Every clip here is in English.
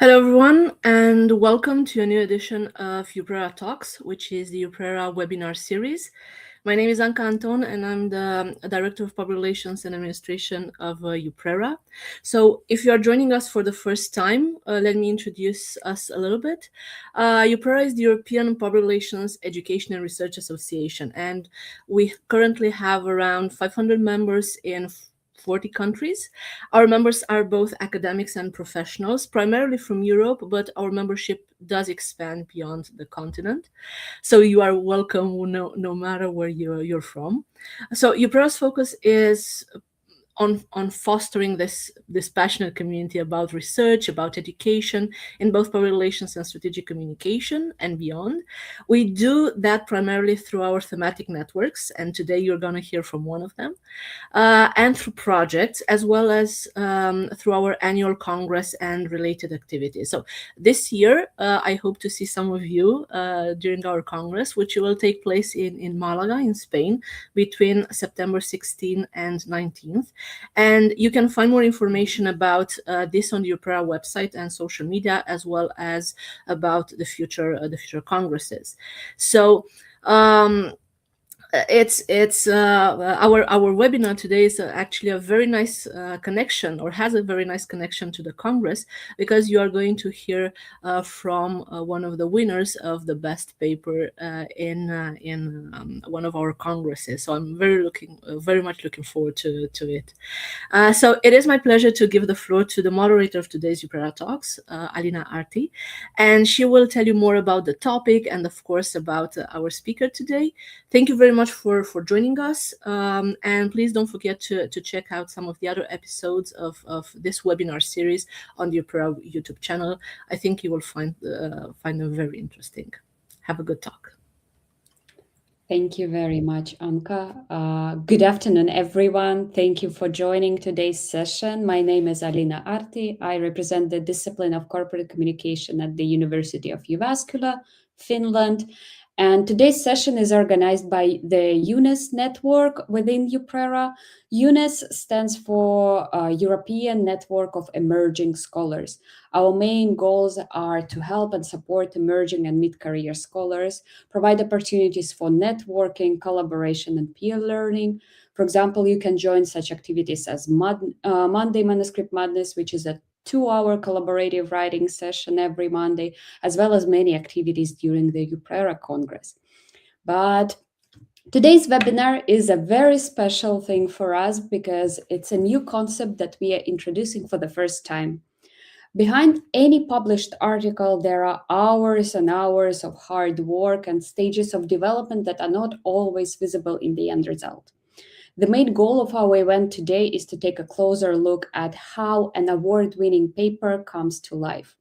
Hello, everyone, and welcome to a new edition of UPRERA Talks, which is the UPRERA webinar series. My name is Anka Anton, and I'm the Director of Public Relations and Administration of UPRERA. So if you are joining us for the first time, let me introduce us a little bit. UPRERA is the European Public Relations Education and Research Association, and we currently have around 500 members in 40 countries. Our members are both academics and professionals, primarily from Europe, but our membership does expand beyond the continent. So you are welcome no matter where you're from. So UPRERA's focus is on fostering this passionate community about research, about education in both public relations and strategic communication and beyond. We do that primarily through our thematic networks, and today you're going to hear from one of them, and through projects, as well as through our annual Congress and related activities. So this year, I hope to see some of you during our Congress, which will take place in Malaga, in Spain, between September 16th and 19th. And you can find more information about this on the UPRERA website and social media, as well as about the future congresses. So it's our webinar today is actually a very nice connection, or has a very nice connection to the Congress, because you are going to hear from one of the winners of the best paper in one of our congresses. So I'm very much looking forward to it. So it is my pleasure to give the floor to the moderator of today's UPRERA Talks, Alina Arti, and she will tell you more about the topic and, of course, about our speaker today. Thank you very much for joining us, and please don't forget to check out some of the other episodes of this webinar series on the UPRERA YouTube channel. I think you will find them very interesting. Have a good talk. Thank you very much, Anka. Good afternoon, everyone. Thank you for joining today's session. My name is Alina Arti. I represent the discipline of corporate communication at the University of Jyväskylä, Finland. And today's session is organized by the UNES network within UPRERA. UNES stands for European Network of Emerging Scholars. Our main goals are to help and support emerging and mid-career scholars, provide opportunities for networking, collaboration, and peer learning. For example, you can join such activities as Monday Manuscript Madness, which is a 2-hour collaborative writing session every Monday, as well as many activities during the UPRERA Congress. But today's webinar is a very special thing for us because it's a new concept that we are introducing for the first time. Behind any published article, there are hours and hours of hard work and stages of development that are not always visible in the end result. The main goal of our event today is to take a closer look at how an award-winning paper comes to life.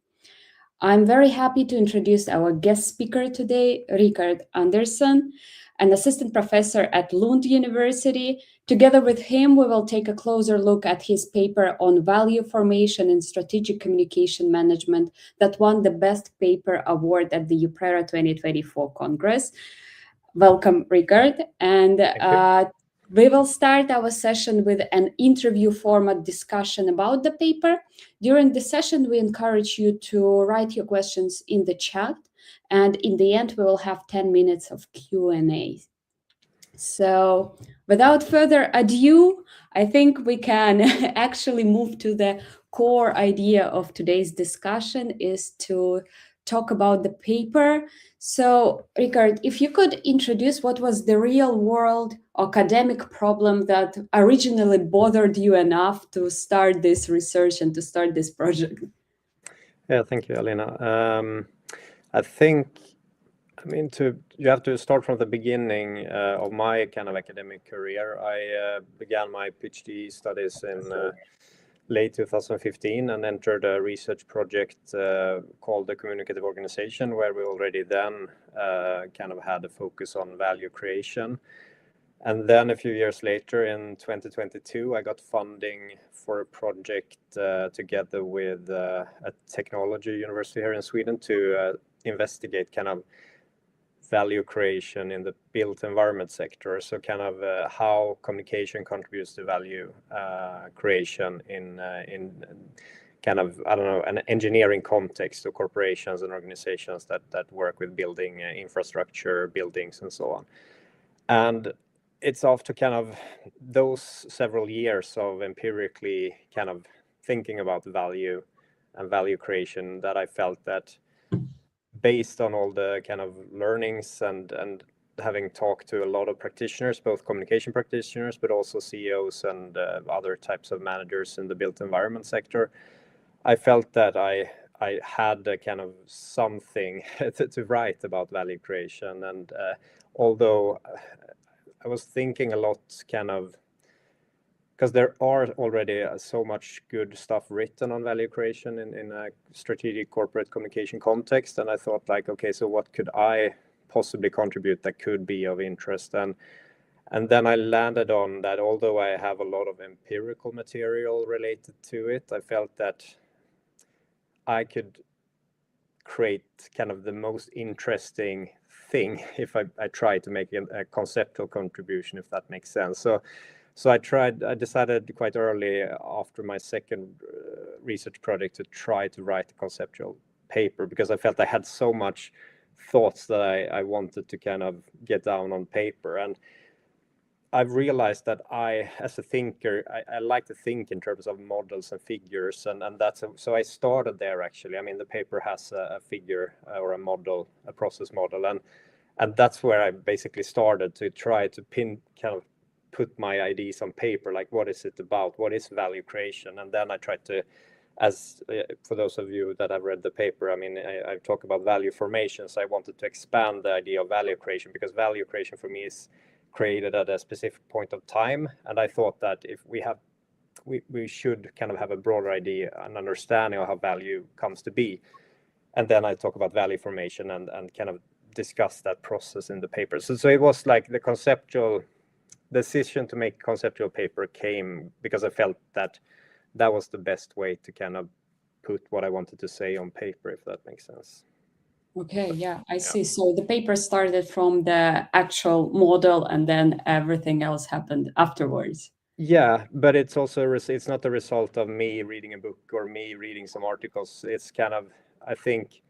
I'm very happy to introduce our guest speaker today, Rikard Andersson, an assistant professor at Lund University. Together with him, we will take a closer look at his paper on value formation in strategic communication management that won the Best Paper Award at the UPRERA 2024 Congress. Welcome, Rikard. And we will start our session with an interview format discussion about the paper. During the session, we encourage you to write your questions in the chat. And in the end, we will have 10 minutes of Q&A. So without further ado, I think we can actually move to the core idea of today's discussion, is to talk about the paper. So, Rikard, if you could introduce what was the real world academic problem that originally bothered you enough to start this research and to start this project. Yeah, thank you, Alina. I think, you have to start from the beginning of my kind of academic career. I began my PhD studies in late 2015 and entered a research project called the Communicative Organization, where we already then kind of had a focus on value creation. And then a few years later, in 2022, I got funding for a project together with a technology university here in Sweden to investigate kind of value creation in the built environment sector. So kind of how communication contributes to value creation in kind of, I don't know, an engineering context to corporations and organizations that work with building infrastructure, buildings, and so on. And it's after kind of those several years of empirically kind of thinking about value and value creation that I felt that, based on all the kind of learnings and having talked to a lot of practitioners, both communication practitioners, but also CEOs and other types of managers in the built environment sector, I felt that I had a kind of something to write about value creation. And although I was thinking a lot kind of, because there are already so much good stuff written on value creation in a strategic corporate communication context. And I thought like, okay, so what could I possibly contribute that could be of interest? And then I landed on that although I have a lot of empirical material related to it, I felt that I could create kind of the most interesting thing if I try to make a conceptual contribution, if that makes sense. So I decided quite early after my second research project to try to write a conceptual paper, because I felt I had so much thoughts that I wanted to kind of get down on paper. And I've realized that I, as a thinker, I like to think in terms of models and figures, and that's so I started there actually. I mean, the paper has a figure or a model, a process model, and that's where I basically started to try to kind of put my ideas on paper, like what is it about, what is value creation, and then I tried to, as for those of you that have read the paper, I mean, I talk about value formation, so I wanted to expand the idea of value creation, because value creation for me is created at a specific point of time, and I thought that if we should kind of have a broader idea and understanding of how value comes to be, and then I talk about value formation and kind of discuss that process in the paper. So it was like the conceptual decision to make conceptual paper came because I felt that was the best way to kind of put what I wanted to say on paper, if that makes sense. Okay, yeah, I see. So the paper started from the actual model and then everything else happened afterwards. Yeah, but it's also it's not the result of me reading a book or me reading some articles. It's kind of, I think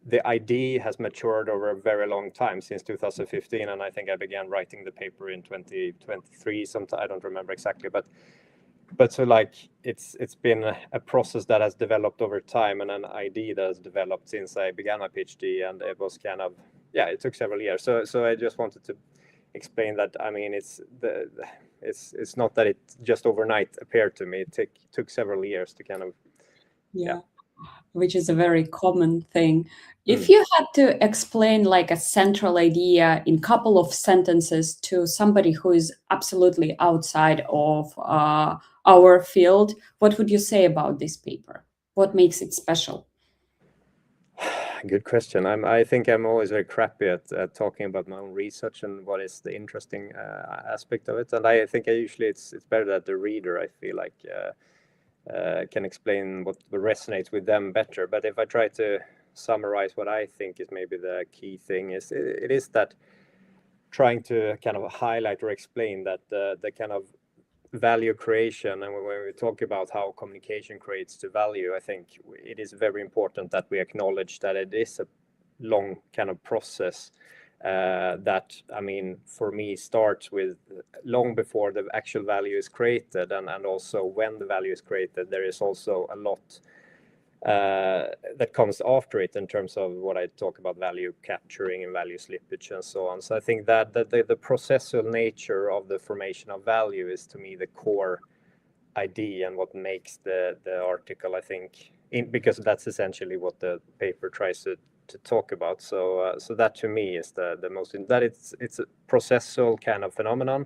the idea has matured over a very long time, since 2015, and I think I began writing the paper in 2023 sometime, I don't remember exactly, but so like it's been a process that has developed over time, and an idea that has developed since I began my PhD, and it was kind of, yeah, it took several years. So I just wanted to explain that, I mean, it's not that it just overnight appeared to me. It took several years to kind of, yeah. Which is a very common thing. If you had to explain like a central idea in a couple of sentences to somebody who is absolutely outside of our field, what would you say about this paper? What makes it special? Good question. I think I'm always very crappy at talking about my own research and what is the interesting aspect of it. And I think usually it's better that the reader, I feel like, can explain what resonates with them better. But if I try to summarize what I think is maybe the key thing, is it is that trying to kind of highlight or explain that the kind of value creation, and when we talk about how communication creates the value, I think it is very important that we acknowledge that it is a long kind of process that, I mean, for me, starts with long before the actual value is created, and also when the value is created, there is also a lot that comes after it in terms of what I talk about value capturing and value slippage and so on. So I think that the processual nature of the formation of value is, to me, the core idea and what makes the article, I think, because that's essentially what the paper tries to talk about. So that to me is the most, that it's a processual kind of phenomenon,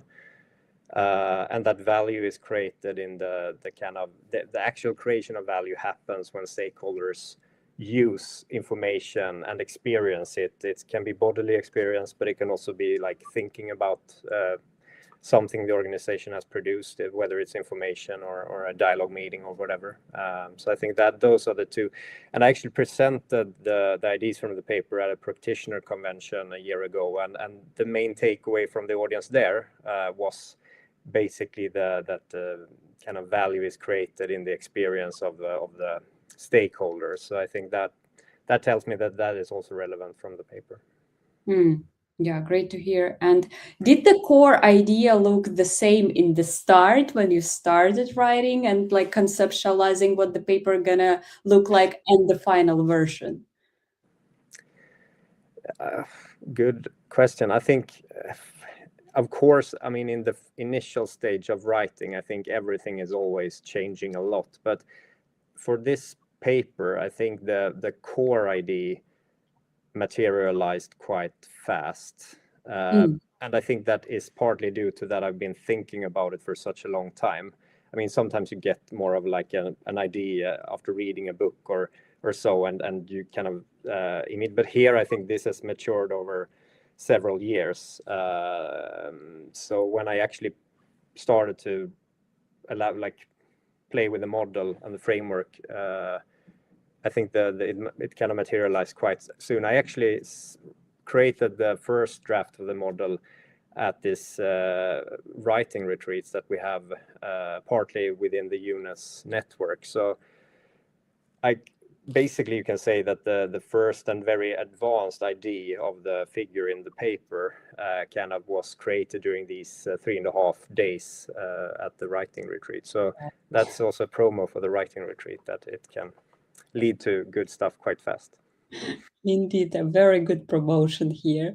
and that value is created in the kind of the actual creation of value happens when stakeholders use information and experience it. It can be bodily experience, but it can also be like thinking about something the organization has produced, whether it's information or a dialogue meeting or whatever. So I think that those are the two. And I actually presented the ideas from the paper at a practitioner convention a year ago. And the main takeaway from the audience there was basically that kind of value is created in the experience of the stakeholders. So I think that tells me that is also relevant from the paper. Yeah, great to hear. And did the core idea look the same in the start when you started writing and like conceptualizing what the paper gonna look like and the final version? Good question. I think, of course, I mean, in the initial stage of writing, I think everything is always changing a lot. But for this paper, I think the core idea materialized quite fast. And I think that is partly due to that I've been thinking about it for such a long time. I mean, sometimes you get more of like an idea after reading a book or so, and you kind of but here I think this has matured over several years. So when I actually started to play with the model and the framework, I think it kind of materialized quite soon. I actually created the first draft of the model at this writing retreats that we have partly within the UNES network. So basically you can say that the first and very advanced idea of the figure in the paper kind of was created during these 3.5 days at the writing retreat. So that's also a promo for the writing retreat, that it can lead to good stuff quite fast. Indeed, a very good promotion here.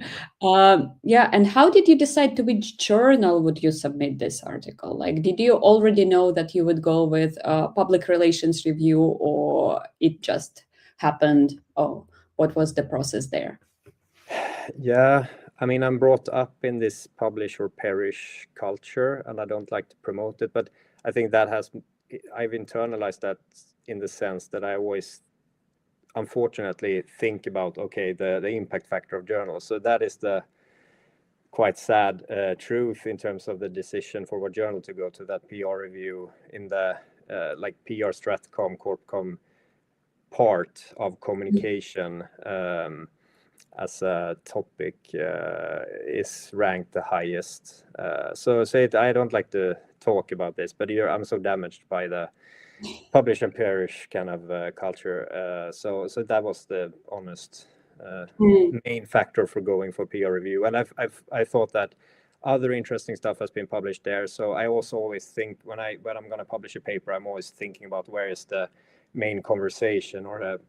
Yeah, and how did you decide to which journal would you submit this article? Like, did you already know that you would go with public relations review, or it just happened? Oh, what was the process there? Yeah, I mean, I'm brought up in this publish or perish culture, and I don't like to promote it, but I think I've internalized that in the sense that I always, unfortunately, think about, okay, the impact factor of journals. So that is the quite sad truth in terms of the decision for what journal to go to, that PR review in the like PR Stratcom, Corpcom part of communication as a topic is ranked the highest. So I don't like to talk about this, but I'm so damaged by the publish and perish kind of culture. So that was the honest main factor for going for PR review. And I thought that other interesting stuff has been published there. So I also always think when I'm going to publish a paper, I'm always thinking about where is the main conversation or a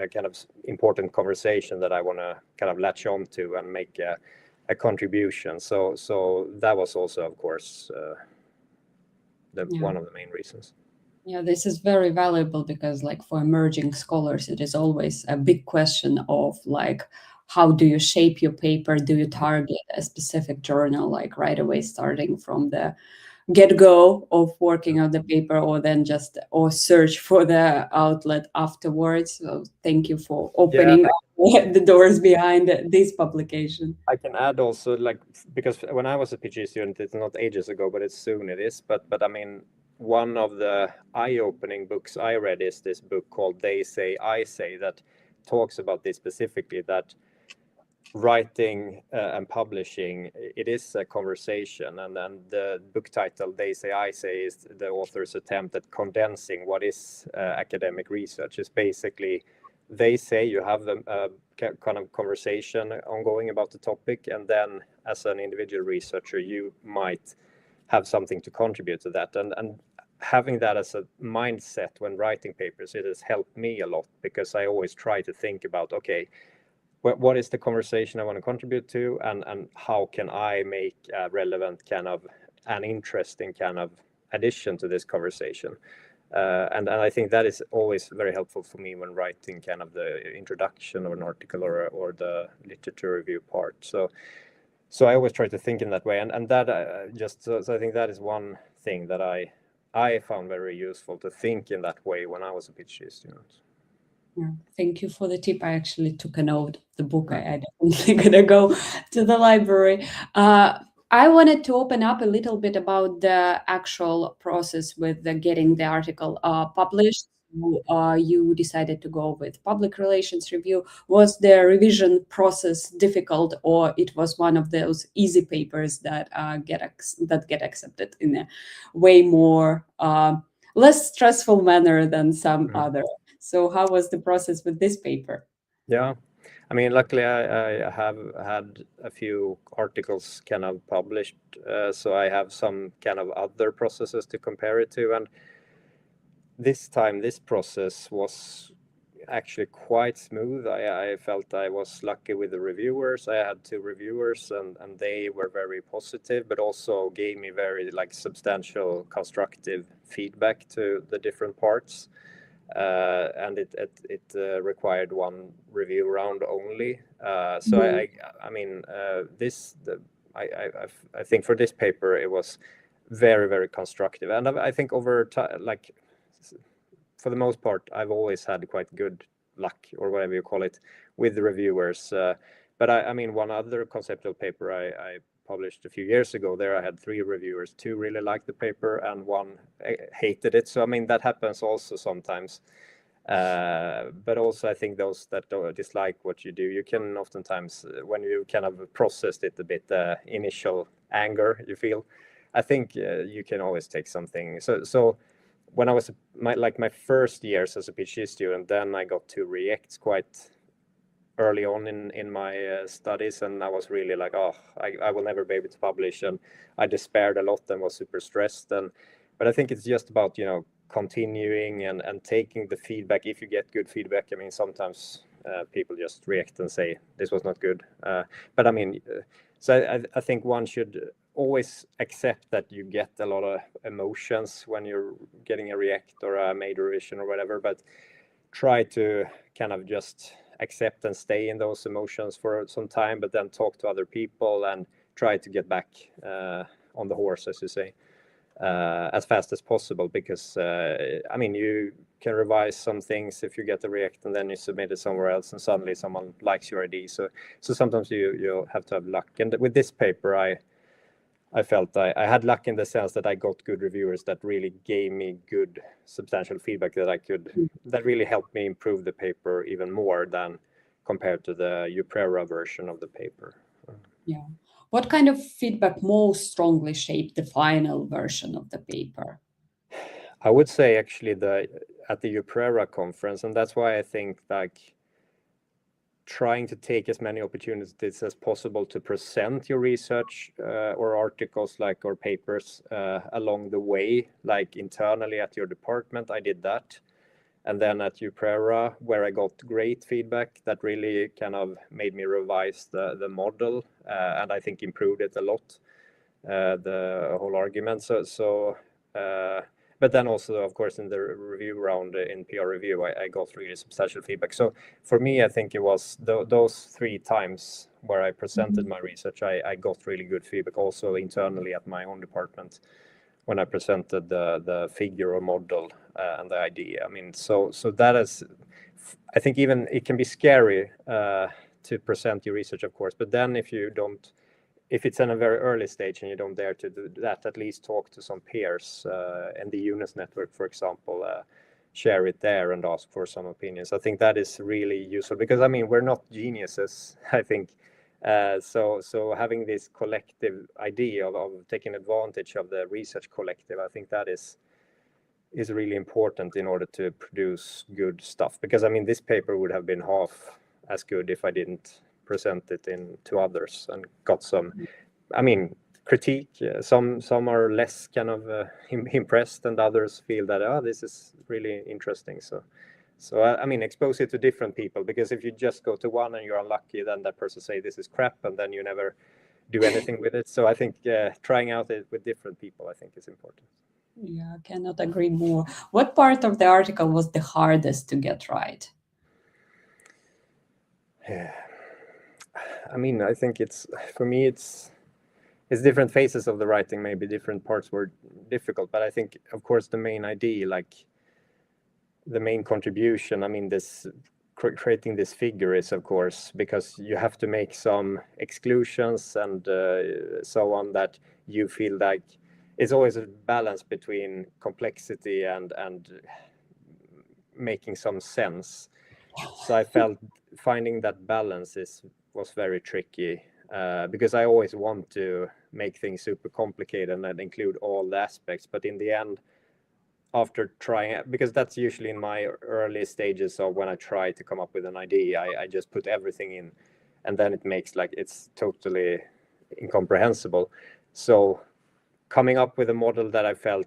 kind of important conversation that I want to kind of latch on to and make a contribution. So that was also, of course, one of the main reasons. Yeah, this is very valuable because, like, for emerging scholars, it is always a big question of like, how do you shape your paper? Do you target a specific journal, like right away starting from the get-go of working on the paper, or search for the outlet afterwards? So thank you for opening up the doors behind this publication. I can add also, like, because when I was a PhD student, it's not ages ago, but soon it is. But I mean, one of the eye-opening books I read is this book called They Say, I Say, that talks about this specifically, that writing and publishing, it is a conversation. And then the book title, They Say, I Say, is the author's attempt at condensing what is academic research. It's basically, they say you have a kind of conversation ongoing about the topic, and then as an individual researcher, you might have something to contribute to that. And having that as a mindset when writing papers, it has helped me a lot, because I always try to think about, okay, what is the conversation I want to contribute to, and how can I make a relevant kind of an interesting kind of addition to this conversation. And I think that is always very helpful for me when writing kind of the introduction of an article or the literature review part. So I always try to think in that way, and that so I think that is one thing that I found very useful, to think in that way when I was a PhD student. Yeah, thank you for the tip. I actually took a note of the book. I definitely gonna go to the library. I wanted to open up a little bit about the actual process with getting the article published. you decided to go with public relations review. Was the revision process difficult, or it was one of those easy papers that get accepted in a way more less stressful manner than some other? So how was the process with this paper? Yeah, I mean, luckily I have had a few articles kind of published, so I have some kind of other processes to compare it to. And this time, this process was actually quite smooth. I felt I was lucky with the reviewers. I had 2 reviewers, and they were very positive, but also gave me very like substantial constructive feedback to the different parts. And it required 1 review round only. So I mean, I think for this paper it was very, very constructive, and I think over time, like for the most part, I've always had quite good luck, or whatever you call it, with the reviewers. But I mean, one other conceptual paper I published a few years ago, there I had 3 reviewers. 2 really liked the paper and 1 hated it. So I mean, that happens also sometimes. But also I think those that don't dislike what you do, you can oftentimes, when you kind of processed it a bit, initial anger you feel, I think you can always take something. So when I was my first years as a PhD student, then I got 2 reacts quite early on in my studies, and I was really like, oh, I will never be able to publish, and I despaired a lot and was super stressed. But I think it's just about, you know, continuing and taking the feedback. If you get good feedback, I mean, sometimes people just react and say this was not good. But I mean, so I think one should always accept that you get a lot of emotions when you're getting a react or a major revision or whatever, but try to kind of just accept and stay in those emotions for some time, but then talk to other people and try to get back on the horse, as you say, as fast as possible. Because I mean, you can revise some things if you get the react and then you submit it somewhere else and suddenly someone likes your idea. So sometimes you have to have luck. And with this paper, I felt I had luck in the sense that I got good reviewers that really gave me good substantial feedback that really helped me improve the paper even more than compared to the UPrERA version of the paper. Yeah. What kind of feedback most strongly shaped the final version of the paper? I would say actually at the UPrERA conference, and that's why I think like trying to take as many opportunities as possible to present your research or articles or papers along the way, like internally at your department. I did that. And then at UPrERA, where I got great feedback that really kind of made me revise the model and I think improved it a lot, the whole argument. But then also, of course, in the review round in PR review, I got really substantial feedback. So for me, I think it was those 3 times where I presented my research, I got really good feedback also internally at my own department when I presented the figure or model and the idea. I mean, so that is, I think even it can be scary to present your research, of course, but then if it's in a very early stage and you don't dare to do that, at least talk to some peers in the UNES network, for example, share it there and ask for some opinions. I think that is really useful because, I mean, we're not geniuses, I think. So having this collective idea of taking advantage of the research collective, I think that is really important in order to produce good stuff. Because, I mean, this paper would have been half as good if I didn't present it to others and got some, I mean, critique. Some are less kind of impressed, and others feel that this is really interesting. So I mean, expose it to different people, because if you just go to one and you're unlucky, then that person say this is crap, and then you never do anything with it. So I think trying out it with different people, I think, is important. Yeah, I cannot agree more. What part of the article was the hardest to get right? Yeah. I mean, I think for me, it's different phases of the writing. Maybe different parts were difficult, but I think, of course, the main idea, like the main contribution, I mean, this creating this figure is, of course, because you have to make some exclusions and so on, that you feel like it's always a balance between complexity and making some sense. So I felt finding that balance was very tricky, because I always want to make things super complicated and include all the aspects. But in the end, after trying, because that's usually in my early stages of when I try to come up with an idea, I just put everything in, and then it makes like it's totally incomprehensible. So coming up with a model that I felt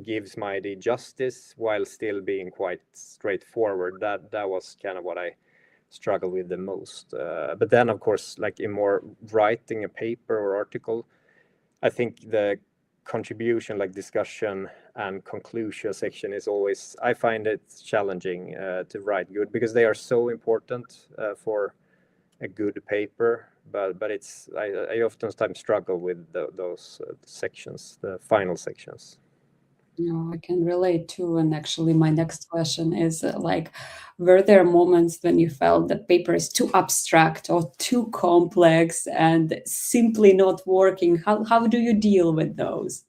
gives my idea justice while still being quite straightforward, that was kind of what I struggle with the most. But then, of course, like in more writing a paper or article, I think the contribution, like discussion and conclusion section, is always, I find it challenging to write good, because they are so important for a good paper. But it's I oftentimes struggle with those sections, the final sections. No, I can relate too. And actually, my next question is like, were there moments when you felt that paper is too abstract or too complex and simply not working? How do you deal with those?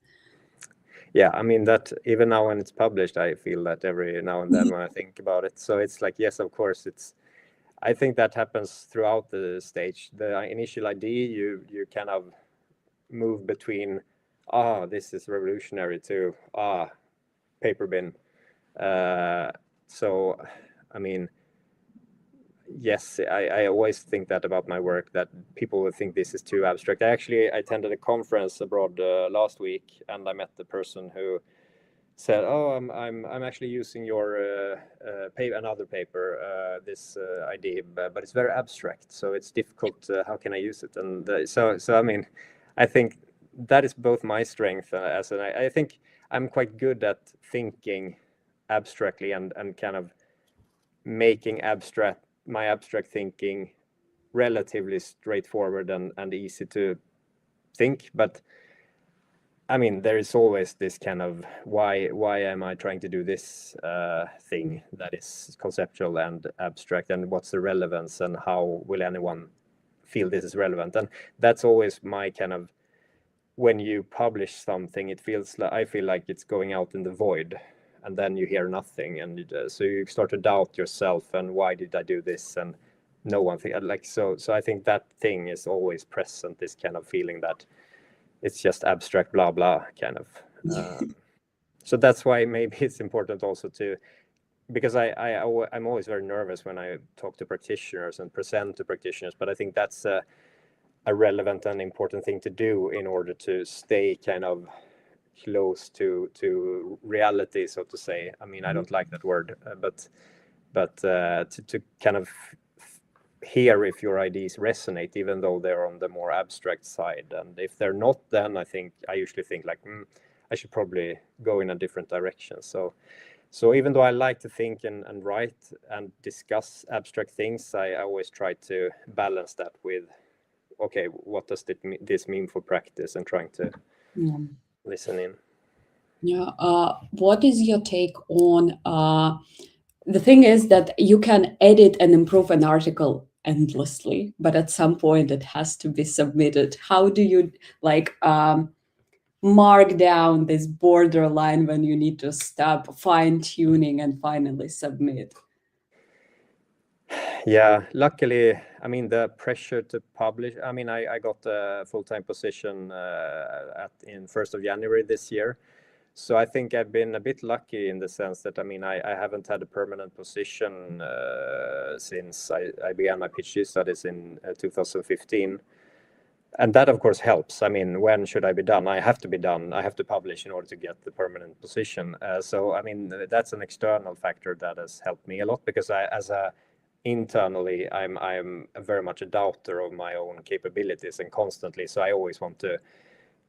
Yeah, I mean, that even now when it's published, I feel that every now and then when I think about it. So it's like, yes, of course, I think that happens throughout the stage. The initial idea, you kind of move between, this is revolutionary, to paper bin. So I mean, yes, I always think that about my work, that people would think this is too abstract. I attended a conference abroad last week, and I met the person who said, I'm actually using your another paper, this idea, but it's very abstract, so it's difficult. How can I use it? And so I mean, I think that is both my strength I think I'm quite good at thinking abstractly and kind of making my abstract thinking relatively straightforward and easy to think. But I mean, there is always this kind of why am I trying to do this thing that is conceptual and abstract, and what's the relevance, and how will anyone feel this is relevant? And that's always my kind of, when you publish something, it feels like, I feel like it's going out in the void, and then you hear nothing, and so you start to doubt yourself, and why did I do this? And no one like, so I think that thing is always present, this kind of feeling that it's just abstract blah blah kind of. So that's why maybe it's important also to, because I'm always very nervous when I talk to practitioners and present to practitioners, but I think that's a relevant and important thing to do in order to stay kind of close to reality, so to say. I mean, I don't like that word, but to kind of hear if your ideas resonate, even though they're on the more abstract side. And if they're not, then I usually think like, I should probably go in a different direction. So even though I like to think and write and discuss abstract things, I always try to balance that with, okay, what does this mean for practice, and trying to listen in. Yeah. What is your take on the thing is that you can edit and improve an article endlessly, but at some point it has to be submitted. How do you like mark down this borderline when you need to stop fine-tuning and finally submit? Yeah, luckily, I mean, the pressure to publish, I mean, I got a full-time position in 1st of January this year. So I think I've been a bit lucky in the sense that, I mean, I haven't had a permanent position since I began my PhD studies in 2015. And that, of course, helps. I mean, when should I be done? I have to be done. I have to publish in order to get the permanent position. So, I mean, that's an external factor that has helped me a lot, because internally, I'm very much a doubter of my own capabilities, and constantly. So I always want to,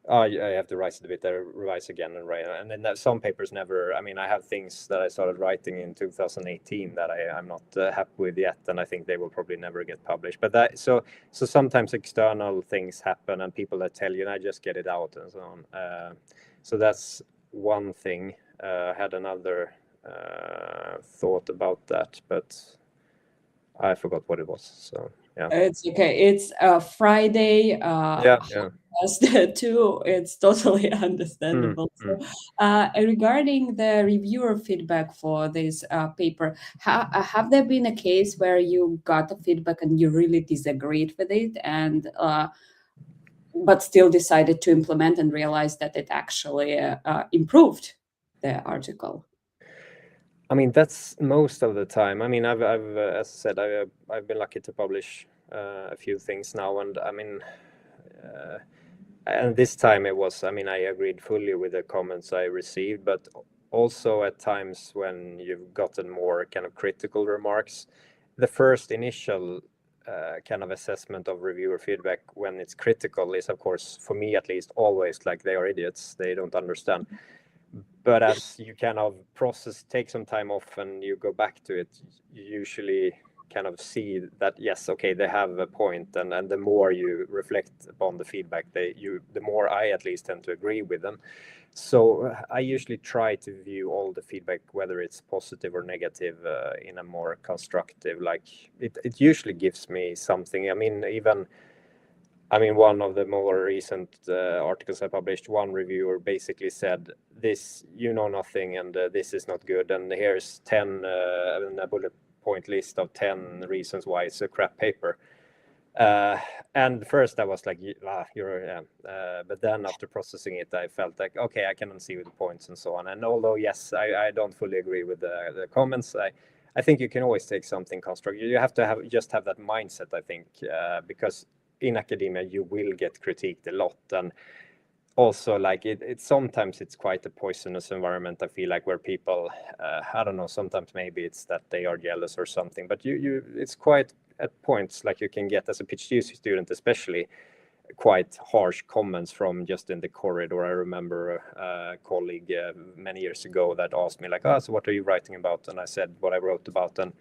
I have to revise again and write. And then some papers never, I mean, I have things that I started writing in 2018 that I'm not happy with yet, and I think they will probably never get published. But so sometimes external things happen, and people that tell you, and I just get it out and so on. So that's one thing. I had another thought about that, but I forgot what it was. So Yeah. It's okay. It's Friday. Yeah. 2. It's totally understandable. So, regarding the reviewer feedback for this paper, have there been a case where you got a feedback and you really disagreed with it, and but still decided to implement and realized that it actually improved the article? I mean, that's most of the time. I mean, I've as I said, I've been lucky to publish a few things now, and I mean, and this time it was. I mean, I agreed fully with the comments I received, but also at times when you've gotten more kind of critical remarks, the first initial kind of assessment of reviewer feedback when it's critical is, of course, for me at least, always like they are idiots, they don't understand. But as you kind of process, take some time off and you go back to it, you usually kind of see that, yes, okay, they have a point, and the more you reflect upon the feedback, the more I at least tend to agree with them. So I usually try to view all the feedback, whether it's positive or negative, in a more constructive, like it usually gives me something. I mean, one of the more recent articles I published, one reviewer basically said, "This, you know nothing, and this is not good. And here's 10 a bullet point list of 10 reasons why it's a crap paper." And first I was like, but then after processing it, I felt like, okay, I can see the points and so on. And although, yes, I don't fully agree with the comments, I think you can always take something constructive. You have to have that mindset, I think, because in academia you will get critiqued a lot, and also like it sometimes it's quite a poisonous environment, I feel like, where people I don't know, sometimes maybe it's that they are jealous or something, but you it's quite at points like you can get as a PhD student especially quite harsh comments from just in the corridor. I remember a colleague many years ago that asked me like, so what are you writing about? And I said what I wrote about, and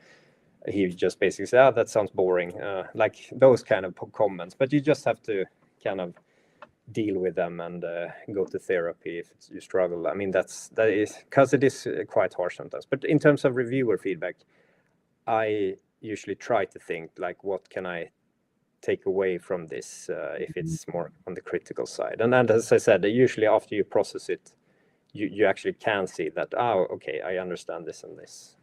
he just basically said, that sounds boring, like those kind of comments. But you just have to kind of deal with them and go to therapy if you struggle. I mean, that is because it is quite harsh sometimes. But in terms of reviewer feedback, I usually try to think like, what can I take away from this if it's more on the critical side? And as I said, usually after you process it, you actually can see that, okay, I understand this and this.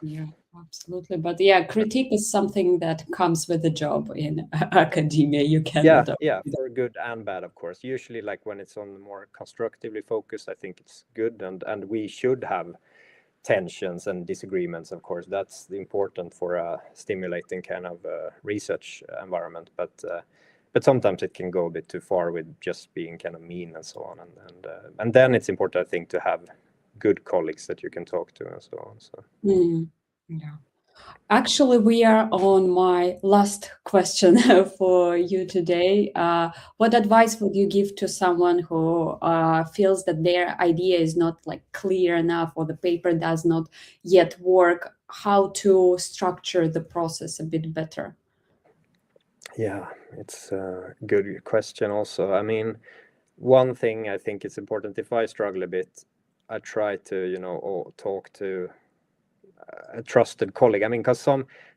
Yeah, absolutely. But yeah, critique is something that comes with the job in academia. You cannot. Yeah, for good and bad, of course. Usually, like when it's on more constructively focused, I think it's good, and we should have tensions and disagreements. Of course, that's important for a stimulating kind of research environment. But sometimes it can go a bit too far with just being kind of mean and so on. And then it's important, I think, to have good colleagues that you can talk to and so on. So. Yeah. Actually, we are on my last question for you today. What advice would you give to someone who feels that their idea is not like clear enough, or the paper does not yet work? How to structure the process a bit better? Yeah, it's a good question also. I mean, one thing I think it's important, if I struggle a bit, I try to, talk to a trusted colleague. I mean, because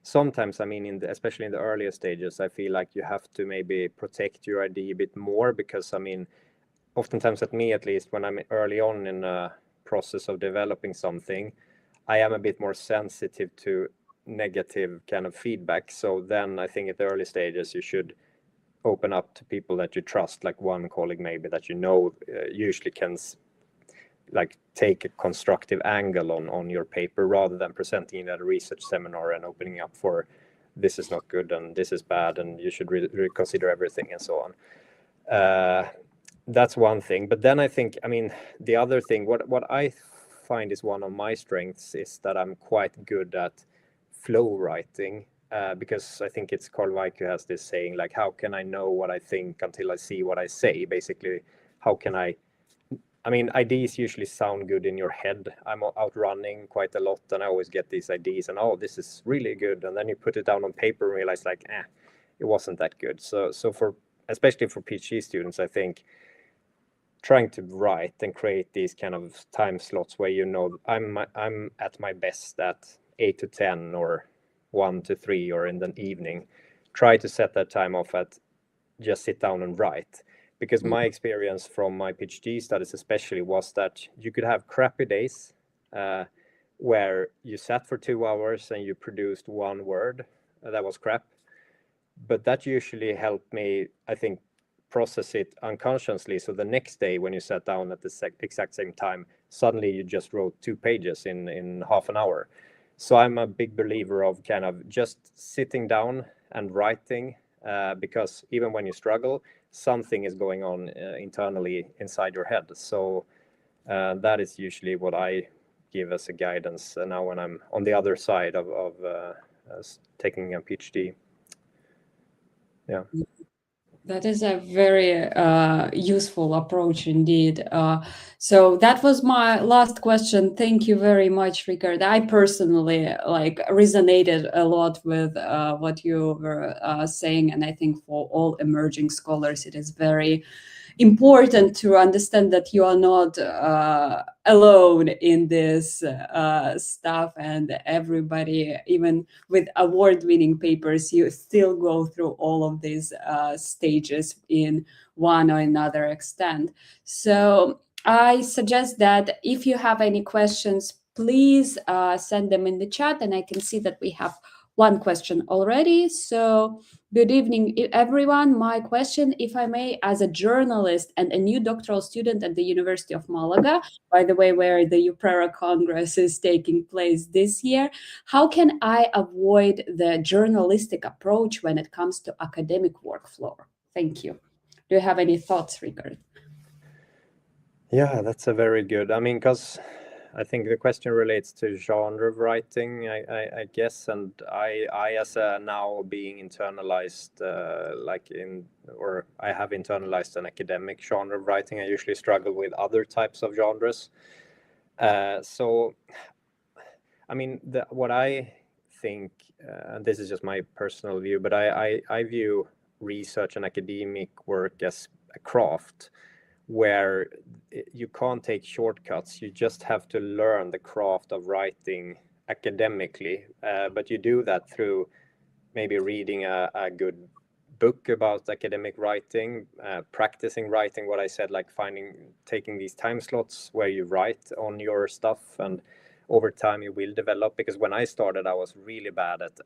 sometimes, I mean, especially in the earlier stages, I feel like you have to maybe protect your idea a bit more, because I mean, oftentimes at me at least, when I'm early on in a process of developing something, I am a bit more sensitive to negative kind of feedback. So then I think at the early stages you should open up to people that you trust, like one colleague maybe that usually can like take a constructive angle on your paper, rather than presenting it at a research seminar and opening up for, this is not good and this is bad and you should reconsider everything and so on. That's one thing. But then I think, I mean, the other thing, what I find is one of my strengths, is that I'm quite good at flow writing, because I think it's Carl Weick who has this saying, like, how can I know what I think until I see what I say? Basically, how can I mean, ideas usually sound good in your head. I'm out running quite a lot, and I always get these ideas, and this is really good. And then you put it down on paper and realize, like, it wasn't that good. So especially for PhD students, I think trying to write and create these kind of time slots where I'm at my best at 8 to 10 or 1 to 3 or in the evening, try to set that time off at just sit down and write. Because my experience from my PhD studies especially was that you could have crappy days where you sat for 2 hours and you produced one word that was crap. But that usually helped me, I think, process it unconsciously. So the next day when you sat down at the exact same time, suddenly you just wrote 2 pages in half an hour. So I'm a big believer of kind of just sitting down and writing, because even when you struggle, something is going on internally inside your head. So that is usually what I give as a guidance now when I'm on the other side of taking a PhD. Yeah. That is a very useful approach indeed. So that was my last question. Thank you very much, Rikard. I personally resonated a lot with what you were saying, and I think for all emerging scholars, it is very important to understand that you are not alone in this stuff, and everybody, even with award-winning papers, you still go through all of these stages in one or another extent. So I suggest that if you have any questions, please send them in the chat, and I can see that we have one question already. So good evening, everyone. My question, if I may, as a journalist and a new doctoral student at the University of Malaga, by the way, where the EUPRERA Congress is taking place this year, how can I avoid the journalistic approach when it comes to academic workflow? Thank you. Do you have any thoughts, Rikard? Yeah, that's a very good. I mean, because I think the question relates to genre of writing, I guess, and I as a now being internalized, I have internalized an academic genre of writing. I usually struggle with other types of genres. So, I mean, what I think, and this is just my personal view, but I view research and academic work as a craft where you can't take shortcuts. You just have to learn the craft of writing academically, but you do that through maybe reading a good book about academic writing, practicing writing, what I said, like taking these time slots where you write on your stuff, and over time you will develop. Because when I started, I was really bad at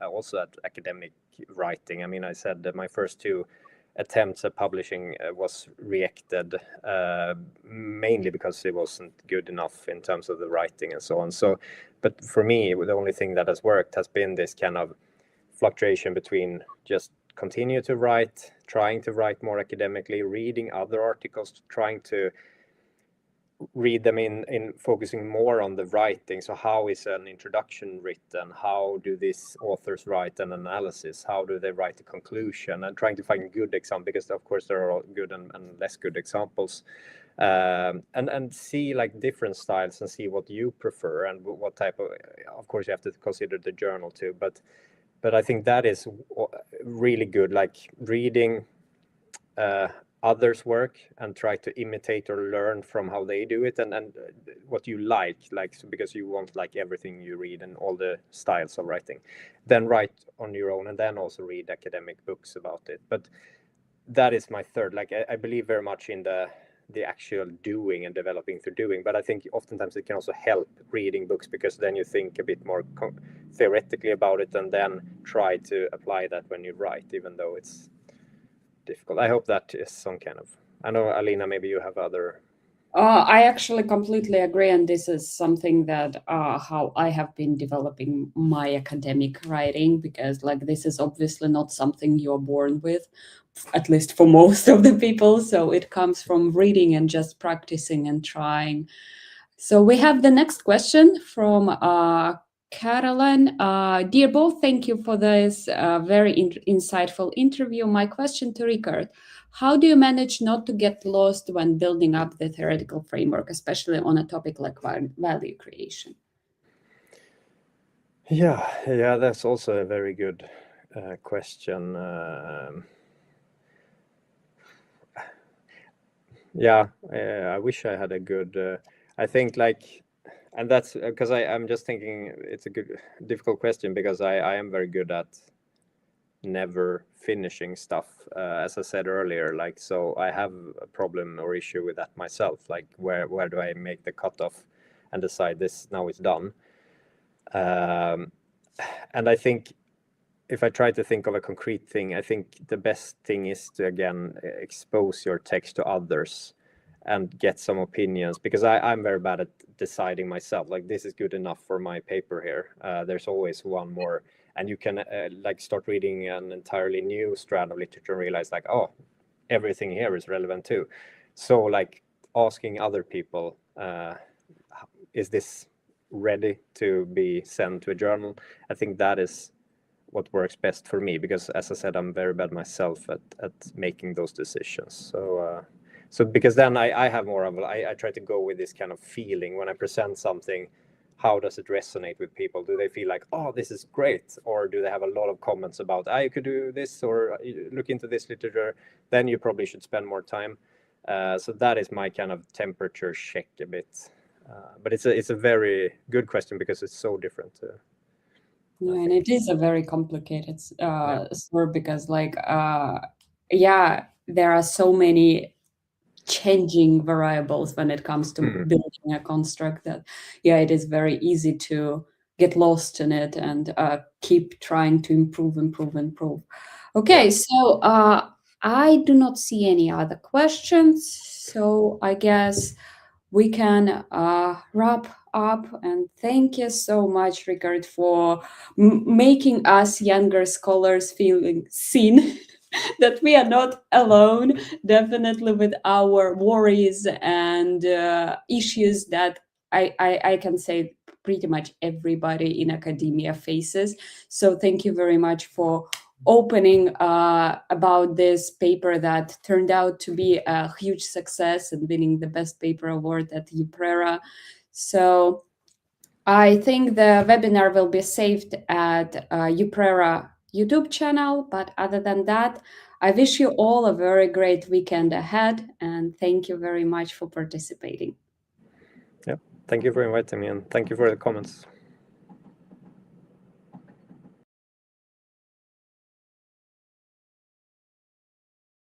academic writing. I mean, I said that my first 2 attempts at publishing was rejected, mainly because it wasn't good enough in terms of the writing and so on. So, but for me, the only thing that has worked has been this kind of fluctuation between just continue to write, trying to write more academically, reading other articles, trying to read them in focusing more on the writing. So how is an introduction written? How do these authors write an analysis? How do they write a conclusion? And trying to find good examples, because of course there are good and less good examples, and see like different styles and see what you prefer and what type of course you have to consider the journal too, but I think that is really good, like reading others' work and try to imitate or learn from how they do it, and what you like, because you won't like everything you read and all the styles of writing. Then write on your own, and then also read academic books about it. But that is my third. Like I believe very much in the actual doing and developing through doing. But I think oftentimes it can also help reading books, because then you think a bit more theoretically about it and then try to apply that when you write, even though it's difficult. I hope that is some kind of, I know, Alina, maybe you have other. I actually completely agree, and this is something that how I have been developing my academic writing, because like this is obviously not something you're born with, at least for most of the people. So it comes from reading and just practicing and trying. So we have the next question from Caroline. Dear both, thank you for this very insightful interview. My question to Rikard: how do you manage not to get lost when building up the theoretical framework, especially on a topic like value creation? Yeah, that's also a very good question. I wish I had a good. I think and that's because I'm just thinking it's a difficult question, because I am very good at never finishing stuff, as I said earlier. Like, so I have a problem or issue with that myself. Like, where do I make the cutoff and decide this now is done? And I think if I try to think of a concrete thing, I think the best thing is to, again, expose your text to others and get some opinions, because I'm very bad at deciding myself, like, this is good enough for my paper here. There's always one more, and you can like start reading an entirely new strand of literature and realize, like, oh, everything here is relevant too. So, like, asking other people, is this ready to be sent to a journal? I think that is what works best for me, because, as I said, I'm very bad myself at making those decisions. So because then I have more of I try to go with this kind of feeling when I present something. How does it resonate with people? Do they feel like, oh, this is great? Or do they have a lot of comments about, you could do this, or look into this literature? Then you probably should spend more time. So that is my kind of temperature check a bit. But it's a very good question, because it's so different. Yeah, and it is a very complicated story, because, like, there are so many changing variables when it comes to building a construct that, it is very easy to get lost in it and keep trying to improve. Okay, so I do not see any other questions, so I guess we can wrap up. And thank you so much, Richard, for making us younger scholars feeling seen. That we are not alone, definitely, with our worries and issues that I can say pretty much everybody in academia faces. So thank you very much for opening about this paper that turned out to be a huge success and winning the Best Paper Award at EUPRERA. So I think the webinar will be saved at EUPRERA YouTube channel. But other than that, I wish you all a very great weekend ahead, and thank you very much for participating. Yeah, thank you for inviting me, and thank you for the comments.